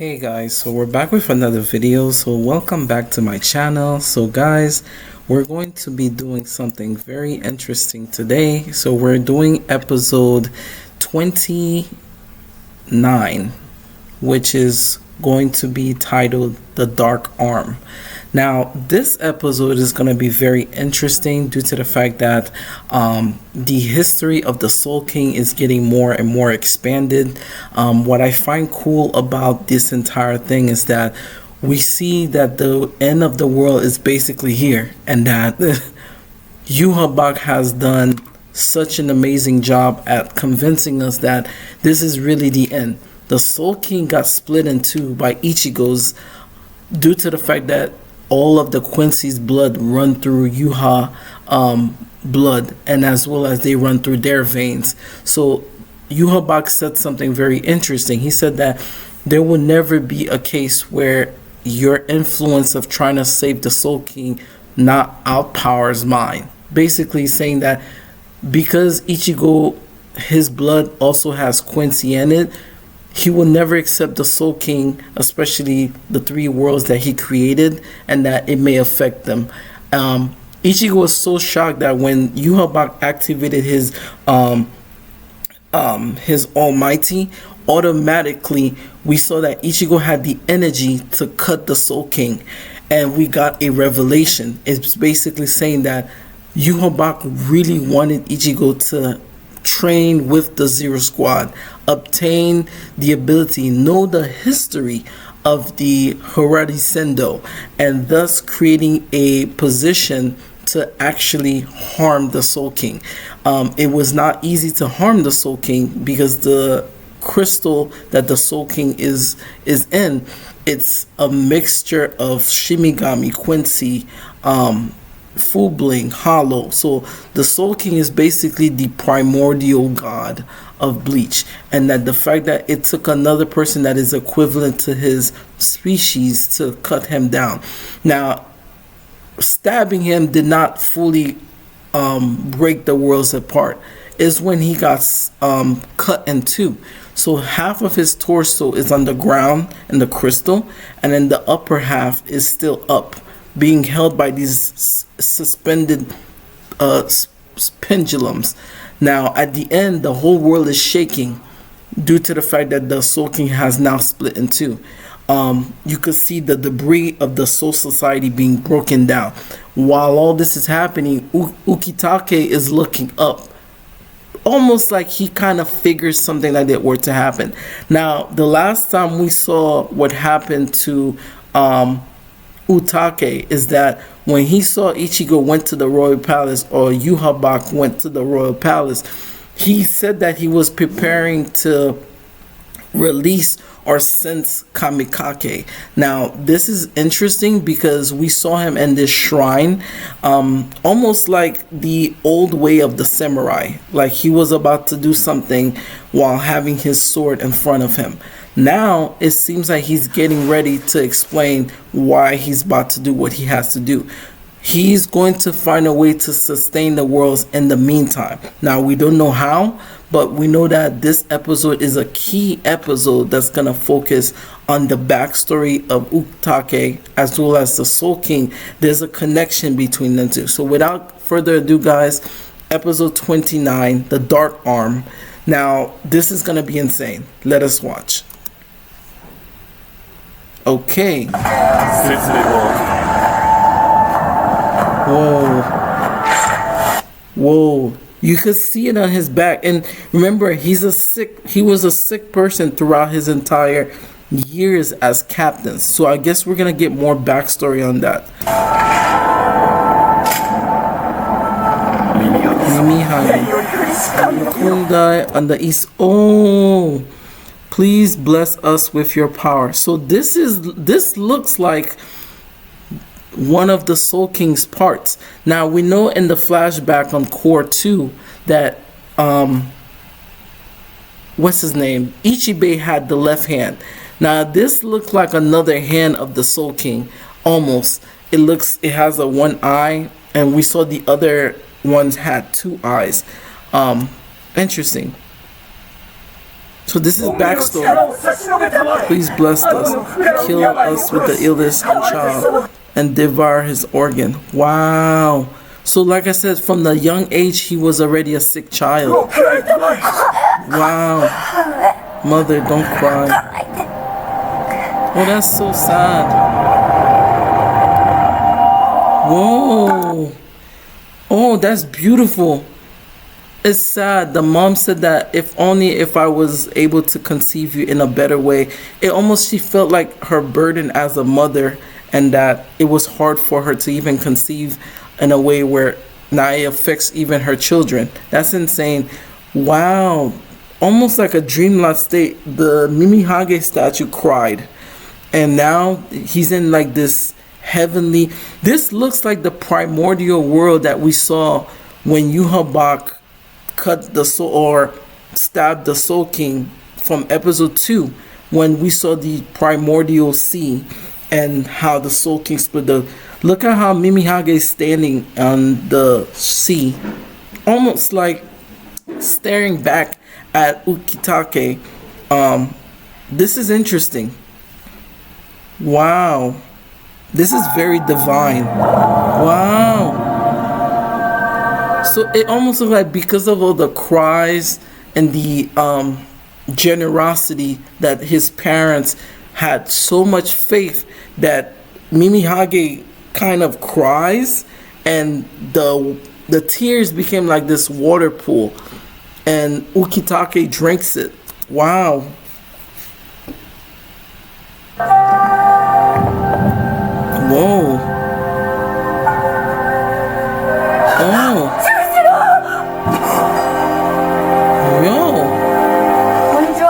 Hey guys, so we're back with another video. So welcome back to my channel. So guys, we're going to be doing something very interesting today. So we're doing episode 29, which is going to be titled The Dark Arm. Now this episode is going to be very interesting due to the fact that the history of the Soul King is getting more and more expanded. What I find cool about this entire thing is that we see that the end of the world is basically here, and that Yhwach has done such an amazing job at convincing us that this is really the end. The Soul King got split in two by Ichigo's due to the fact that all of the Quincy's blood run through Yhwach blood, and as well as they run through their veins. So Yhwach said something very interesting. He said that there will never be a case where your influence of trying to save the Soul King not outpowers mine. Basically saying that because Ichigo, his blood also has Quincy in it, he will never accept the Soul King, especially the three worlds that he created, and that it may affect them. Ichigo was so shocked that when Yhwach activated his Almighty, automatically we saw that Ichigo had the energy to cut the Soul King, and we got a revelation. It's basically saying that Yhwach really wanted Ichigo to train with the Zero Squad, obtain the ability, know the history of the Harari Sendo, and thus creating a position to actually harm the Soul King. It was not easy to harm the Soul King because the crystal that the Soul King is in, it's a mixture of Shimigami, Quincy, Fullbling, Hollow. So the Soul King is basically the primordial god of Bleach, and that the fact that it took another person that is equivalent to his species to cut him down. Now, stabbing him did not fully break the worlds apart. Is when he got cut in two. So half of his torso is on the ground in the crystal, and then the upper half is still up, being held by these suspended pendulums. Now at the end, the whole world is shaking due to the fact that the Soul King has now split in two. You could see the debris of the Soul Society being broken down. While all this is happening, Ukitake is looking up, almost like he kind of figures something like that were to happen. Now the last time we saw what happened to Utake is that when he saw Ichigo went to the Royal Palace, or Yhwach went to the Royal Palace, he said that he was preparing to release or sense Kamikake. Now this is interesting because we saw him in this shrine, almost like the old way of the samurai, like he was about to do something while having his sword in front of him. Now it seems like he's getting ready to explain why he's about to do what he has to do. He's going to find a way to sustain the worlds in the meantime. Now we don't know how, but we know that this episode is a key episode that's going to focus on the backstory of Utake as well as the Soul King. There's a connection between them two. So without further ado, guys, episode 29, The Dark Arm. Now this is going to be insane. Let us watch. Okay. Whoa. You could see it on his back. And remember, he was a sick person throughout his entire years as captain. So I guess we're gonna get more backstory on that. Kundai on the east. Oh, please bless us with your power. So this looks like one of the Soul King's parts. Now we know in the flashback on Core 2 that what's his name, Ichibei had the left hand. Now this looks like another hand of the Soul King. Almost. It has a one eye, and we saw the other ones had two eyes. Interesting. So this is backstory. Please bless us. Kill us with the illness and child and devour his organ. Wow. So like I said, from the young age, he was already a sick child. Wow. Mother, don't cry. Oh, that's so sad. Whoa. Oh, that's beautiful. It's sad. The mom said that if I was able to conceive you in a better way. She felt like her burden as a mother, and that it was hard for her to even conceive in a way where now it affects even her children. That's insane. Wow. Almost like a dreamlike state. The Mimihage statue cried. And now he's in like this heavenly... This looks like the primordial world that we saw when Yuhabak cut the soul or stabbed the Soul King from episode 2, when we saw the primordial sea and how the Soul King split the... Look at how Mimihage is standing on the sea, almost like staring back at Ukitake. This is interesting. Wow. This is very divine. Wow. So it almost looks like because of all the cries and the generosity that his parents had so much faith that Mimihage kind of cries, and the tears became like this water pool, and Ukitake drinks it. Wow. Whoa. Oh. Yo.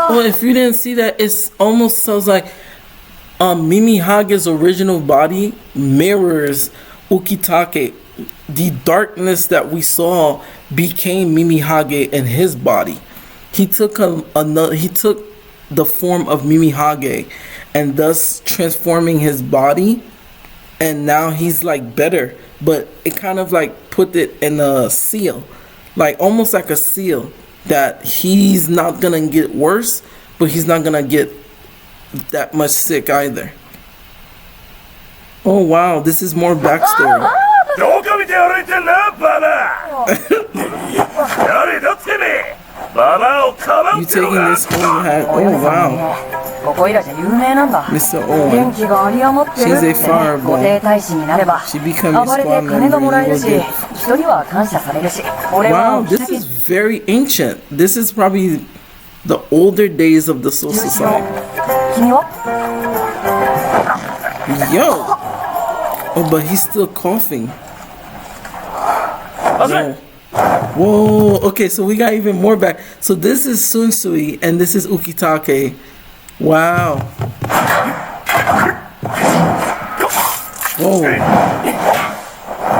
Well, if you didn't see that, it almost sounds like Mimihage's original body mirrors Ukitake. The darkness that we saw became Mimihage in his body. He took he took the form of Mimihage, and thus transforming his body, and now he's like better. But it kind of like put it in a seal, like almost like a seal, that he's not gonna get worse, but he's not gonna get that much sick either. Oh wow, this is more backstory. You taking this home hat? Oh wow. Mr. Owen. She's a fireball. She becomes a squad member. Wow, this is very ancient. This is probably the older days of the Soul Society. Yo! Oh, but he's still coughing. Yo. Whoa, okay, so we got even more back. So this is Sunsui and this is Ukitake. Wow. Whoa.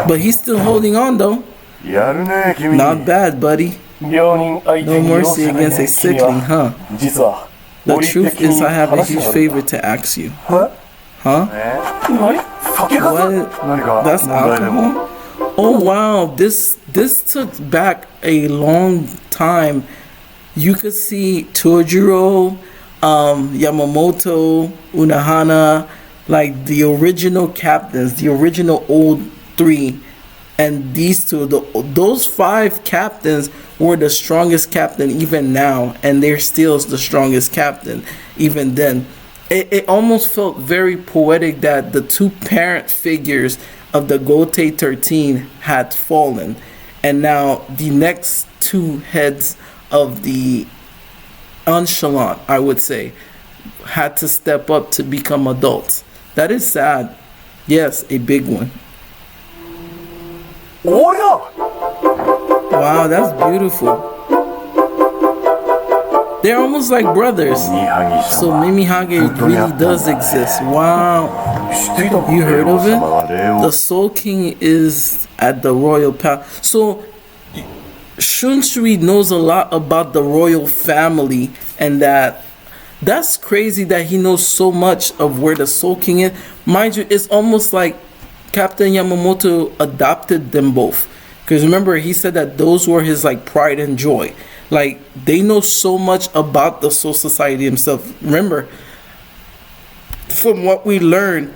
But he's still holding on though. Not bad, buddy. No mercy against a sickling, huh? The truth is, I have a huge favor to ask you. Huh? What? That's alcohol? Oh wow, this took back a long time. You could see Tojiro, Yamamoto, Unohana, like the original captains, the original old three, and these two, those 5 captains were the strongest captain even now, and they're still the strongest captain even then. It almost felt very poetic that the 2 parent figures of the Gotei 13 had fallen, and now the next 2 heads of the Nonchalant, I would say, had to step up to become adults. That is sad. Yes, a big one. Wow, that's beautiful. They're almost like brothers. So Mimihage really does exist. Wow. You heard of it? The Soul King is at the royal palace. So Shunsui knows a lot about the royal family, and that's crazy that he knows so much of where the Soul King is. Mind you, it's almost like Captain Yamamoto adopted them both. Because remember, he said that those were his like pride and joy. Like, they know so much about the Soul Society themselves. Remember, from what we learned,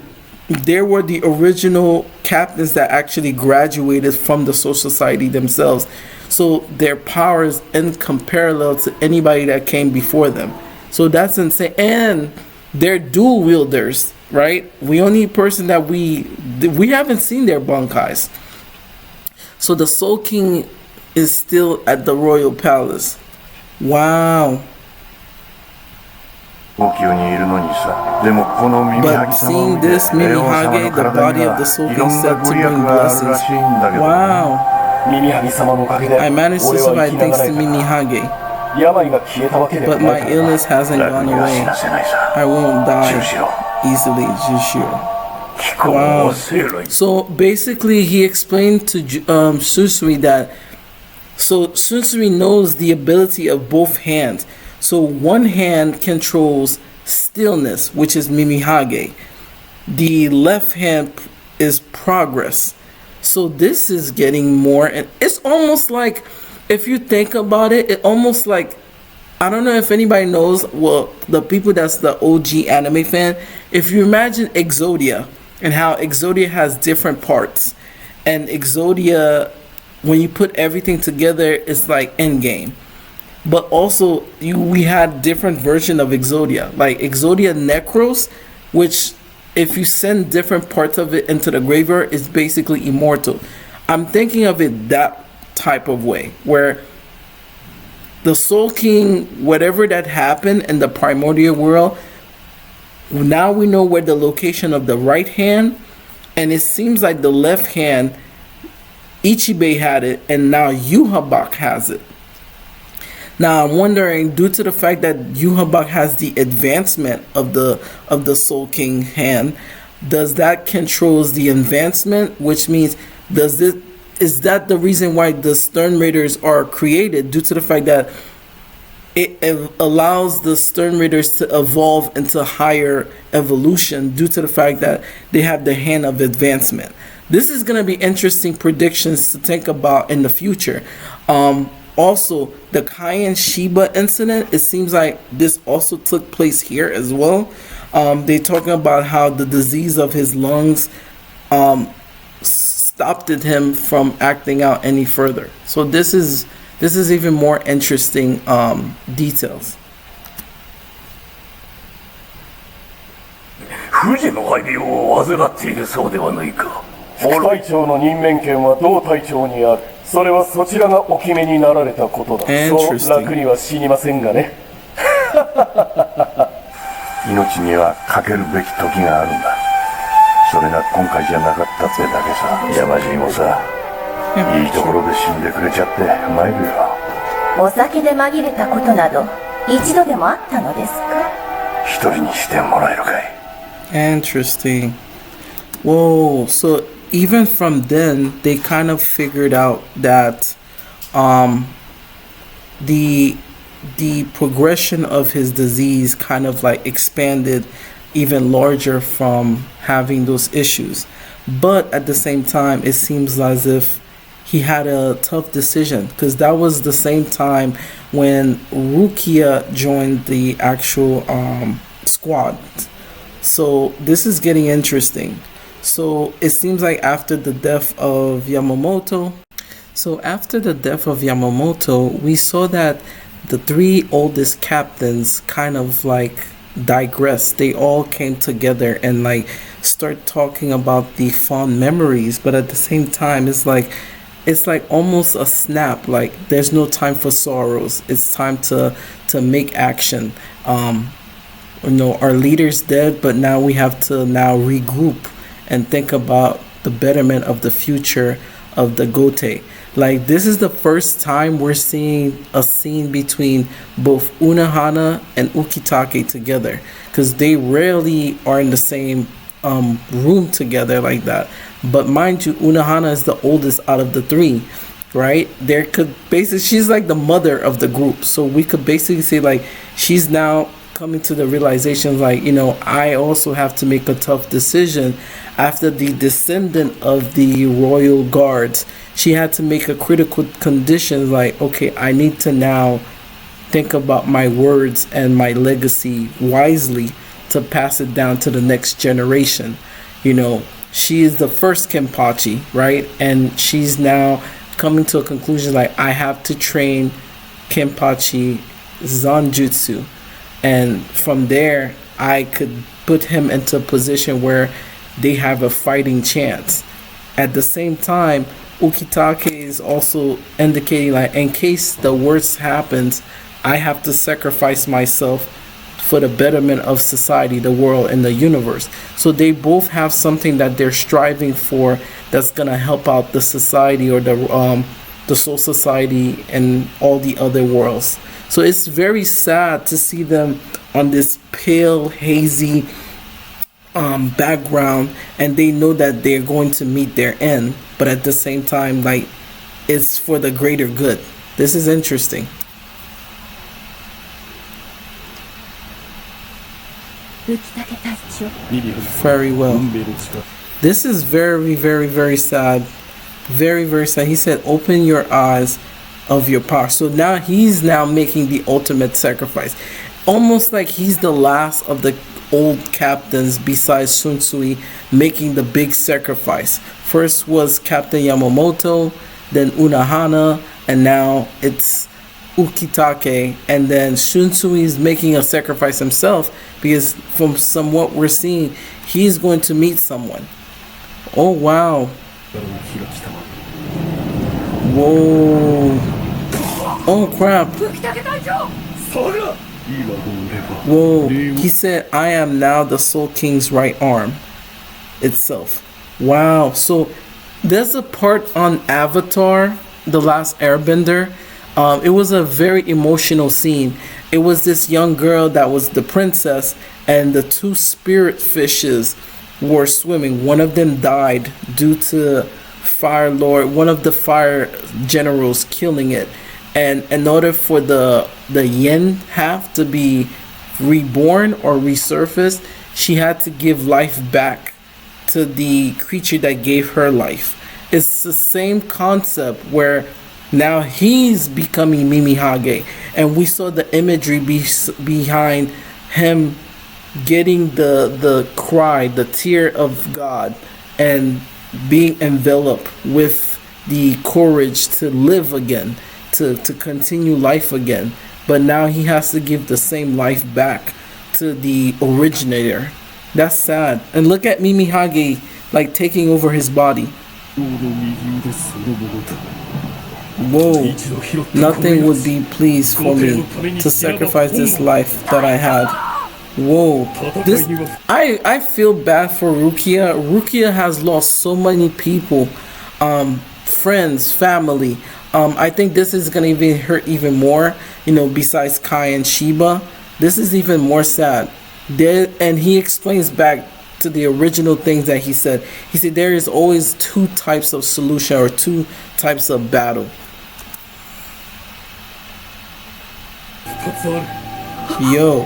there were the original captains that actually graduated from the Soul Society themselves. So their power is incomparable to anybody that came before them. So that's insane. And they're dual wielders, right? The only person that we haven't seen their Bankais. So the Soul King is still at the royal palace. Wow. But seeing this, Mimihage, the body of the Soul King, said to bring blessings. Wow. I managed to survive thanks to Mimihage. But my illness hasn't gone away. I won't die easily, Jushiro. Wow. So basically, he explained to Susui that Susui knows the ability of both hands. So one hand controls stillness, which is Mimihage. The left hand is progress. So this is getting more, and it's almost like, if you think about it, it almost like, I don't know if anybody knows, well, the people that's the OG anime fan, if you imagine Exodia and how Exodia has different parts, and Exodia, when you put everything together, it's like Endgame. But also, we had different version of Exodia, like Exodia Necros, which if you send different parts of it into the graveyard, it's basically immortal. I'm thinking of it that type of way, where the Soul King, whatever that happened in the primordial world, now we know where the location of the right hand, and it seems like the left hand, Ichibei had it, and now Yuhabak has it. Now I'm wondering, due to the fact that Yuhabak has the advancement of the Soul King hand, does that controls the advancement? Which means, is that the reason why the Stern Raiders are created? Due to the fact that it allows the Stern Raiders to evolve into higher evolution, due to the fact that they have the hand of advancement. This is going to be interesting predictions to think about in the future. Also, the Cayenne Shiba incident, it seems like this also took place here as well. They're talking about how the disease of his lungs stopped him from acting out any further. So this is even more interesting details. 不治の肺病を患っているそうではないか。副隊長の任命権は同隊長にある。それはそちらがお決めになられたことだ。そう楽には死にませんがね。命にはかけるべき時があるんだ。それが今回じゃなかったってだけさ。山尻もさ、いいところで死んでくれちゃって参るよ。お酒で紛れたことなど一度でもあったのですか？一人にしてもらえるかい。Interesting. Whoa, so even from then, they kind of figured out that the progression of his disease kind of like expanded even larger from having those issues. But at the same time, it seems as if he had a tough decision, because that was the same time when Rukia joined the actual squad. So this is getting interesting. So it seems like after the death of Yamamoto, we saw that the three oldest captains kind of like digressed. They all came together and like start talking about the fond memories, but at the same time it's like almost a snap. Like, there's no time for sorrows. It's time to make action. Our leader's dead, but now we have to now regroup and think about the betterment of the future of the Gote. Like, this is the first time we're seeing a scene between both Unohana and Ukitake together, because they rarely are in the same room together like that. But mind you, Unohana is the oldest out of the three, right? She's like the mother of the group, so we could basically say like she's now coming to the realization, like, I also have to make a tough decision. After the descendant of the royal guards, she had to make a critical condition, like, okay, I need to now think about my words and my legacy wisely to pass it down to the next generation. She is the first Kenpachi, right? And she's now coming to a conclusion, like, I have to train Kenpachi Zanjutsu. And from there, I could put him into a position where they have a fighting chance. At the same time, Ukitake is also indicating, like, in case the worst happens, I have to sacrifice myself for the betterment of society, the world, and the universe. So they both have something that they're striving for that's gonna help out the society, or the Soul Society and all the other worlds. So it's very sad to see them on this pale, hazy background, and they know that they're going to meet their end, but at the same time, like, it's for the greater good. This is interesting. Very well. This is very, very, very sad. Very, very sad. He said, open your eyes of your power. So now he's now making the ultimate sacrifice. Almost like he's the last of the old captains besides Sun Sui making the big sacrifice. First was Captain Yamamoto, then Unohana, and now it's Ukitake, and then Shunsui is making a sacrifice himself, because from what we're seeing, he's going to meet someone. Oh wow. Whoa. Oh crap. Whoa. He said, I am now the Soul King's right arm itself. Wow. So there's a part on Avatar, The Last Airbender. It was a very emotional scene. It was this young girl that was the princess, and the two spirit fishes were swimming. One of them died due to Fire Lord, one of the fire generals, killing it. And in order for the yin half to be reborn or resurfaced, she had to give life back to the creature that gave her life. It's the same concept where now he's becoming Mimihage, and we saw the imagery behind him getting the cry, the tear of God, and being enveloped with the courage to live again, to continue life again. But now he has to give the same life back to the originator. That's sad. And look at Mimihage, like, taking over his body. Whoa, nothing would be pleased for me to sacrifice this life that I had. Whoa, this, I feel bad for Rukia. Rukia has lost so many people, friends, family. I think this is gonna even hurt even more, besides Kai and Shiba. This is even more sad. And he explains back to the original things that he said. He said there is always two types of solution, or two types of battle. Yo.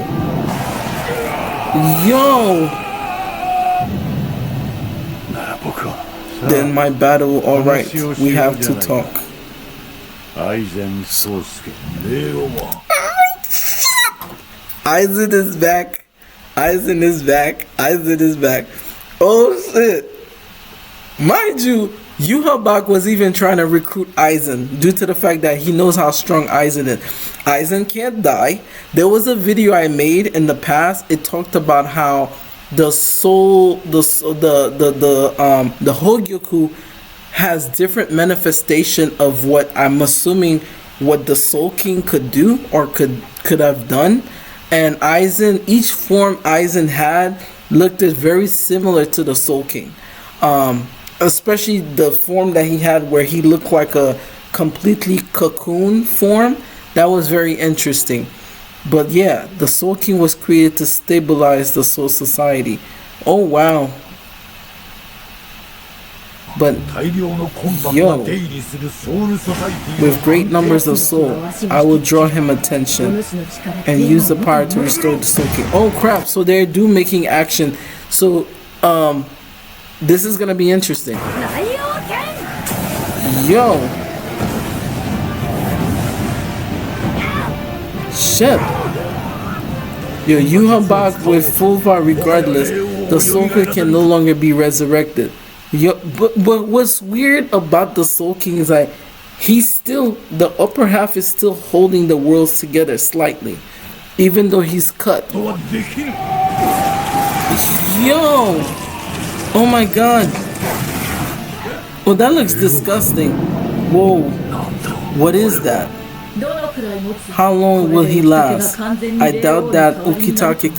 Then my battle, alright, we have to talk. Aizen is back. Aizen is back. Oh shit. Mind you, Yuhabak was even trying to recruit Aizen due to the fact that he knows how strong Aizen is. Aizen can't die. There was a video I made in the past. It talked about how the Hogyoku has different manifestation of what I'm assuming what the Soul King could do or could have done. And Aizen, each form Aizen had looked very similar to the Soul King. Especially the form that he had where he looked like a completely cocoon form. That was very interesting. But yeah, the Soul King was created to stabilize the Soul Society. Oh wow. But yo, with great numbers of soul, I will draw him attention and use the power to restore the Soul King. Oh crap, so they're making action. So this is gonna be interesting. Yo. Shit. Yo, Yuhabak with full power regardless, the Soul King can no longer be resurrected. Yo, but what's weird about the Soul King is like he's still, the upper half is still holding the worlds together slightly, even though he's cut. Yo, oh my god. Well, that looks disgusting. Whoa, what is that? How long will he last? I doubt that Ukitake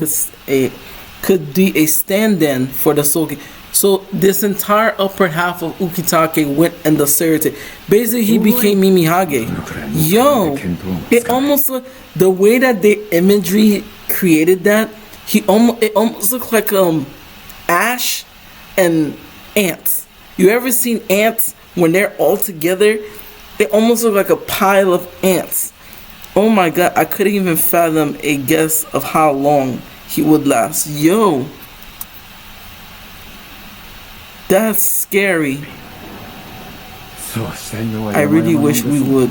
could be a stand-in for the Soul King. So this entire upper half of Ukitake went and deserted. Basically, he became Mimihage. Yo, it almost the way that the imagery created that, it almost looked like ash and ants. You ever seen ants when they're all together? They almost look like a pile of ants. Oh my god, I couldn't even fathom a guess of how long he would last. Yo, that's scary. I really wish we would.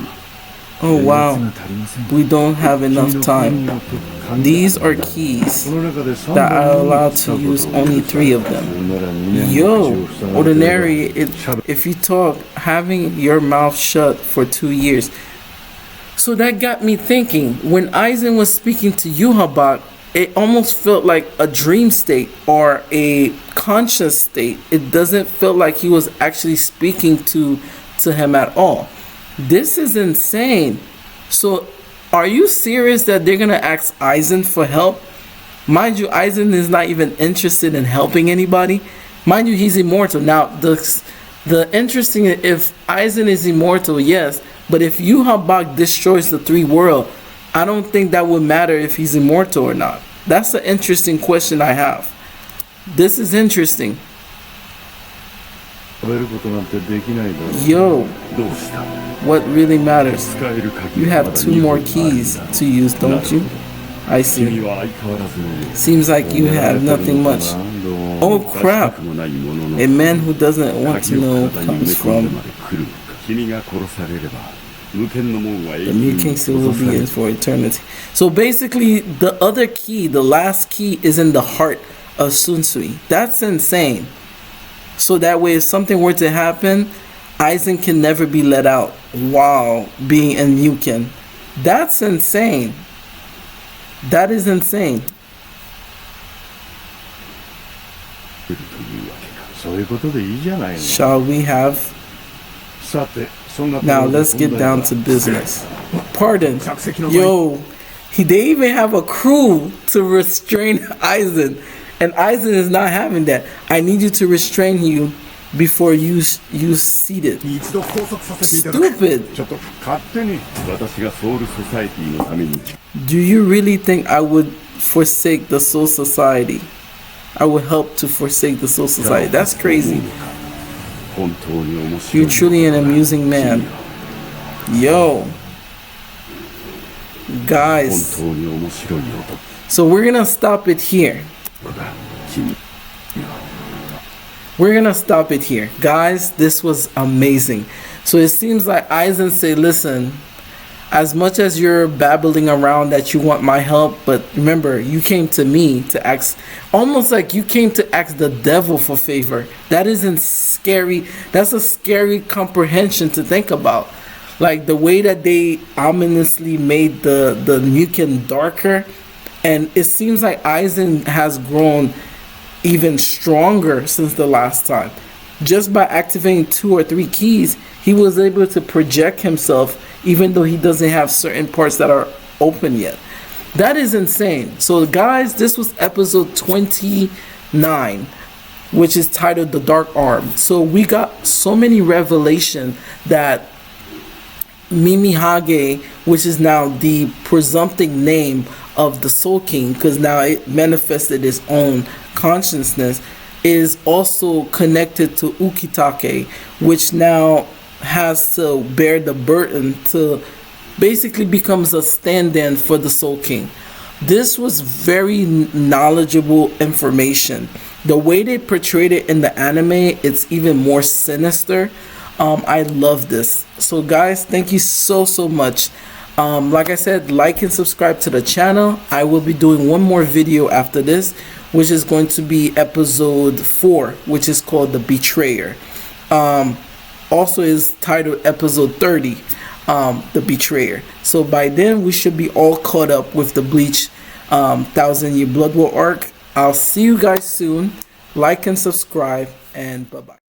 Oh wow, we don't have enough time. These are keys that are allowed to use only 3 of them. Yo, ordinary, if you talk, having your mouth shut for 2 years. So that got me thinking, when Aizen was speaking to Yuhabak, it almost felt like a dream state or a conscious state. It doesn't feel like he was actually speaking to him at all. This is insane. So are you serious that they're gonna ask Aizen for help? Mind you, Aizen is not even interested in helping anybody. Mind you, he's immortal. Now the interesting, if Aizen is immortal, yes, but if Yuhabak destroys the 3 worlds, I don't think that would matter if he's immortal or not. That's an interesting question I have. This is interesting. Yo, what really matters? You have 2 more keys to use, don't you? I see. Seems like you have nothing much. Oh crap! A man who doesn't want to know comes from. The new king still will be in for eternity. So basically, the other key, the last key, is in the heart of Sunsui. That's insane. So that way, if something were to happen, Aizen can never be let out while being in Muken. That's insane. That is insane. Shall we have? Now let's get down to business. Pardon. Yo, they even have a crew to restrain Aizen. And Aizen is not having that. I need you to restrain you before you seat it. Stupid. Do you really think I would forsake the Soul Society? I would help to forsake the Soul Society. That's crazy. You're truly an amusing man. Yo. Guys. So we're gonna stop it here. We're gonna stop it here. Guys, this was amazing. So it seems like Aizen say, listen, as much as you're babbling around that you want my help, but remember, you came to me to ask, almost like you came to ask the devil for favor. That isn't scary. That's a scary comprehension to think about. Like the way that they ominously made the Muken darker, and it seems like Aizen has grown even stronger since the last time. Just by activating 2 or 3 keys, he was able to project himself even though he doesn't have certain parts that are open yet. That is insane. So guys, this was episode 29, which is titled The Dark Arm. So we got so many revelation that Mimihage, which is now the presumptive name of the Soul King, because now it manifested its own consciousness, is also connected to Ukitake, which now has to bear the burden to basically becomes a stand-in for the Soul King. This was very knowledgeable information. The way they portrayed it in the anime, it's even more sinister. I love this. So guys, thank you so much. Like I said, like and subscribe to the channel. I will be doing one more video after this, which is going to be episode 4, which is called The Betrayer. Also is titled episode 30, The Betrayer. So by then we should be all caught up with the Bleach 1000-Year Blood War arc. I'll see you guys soon. Like and subscribe, and bye bye.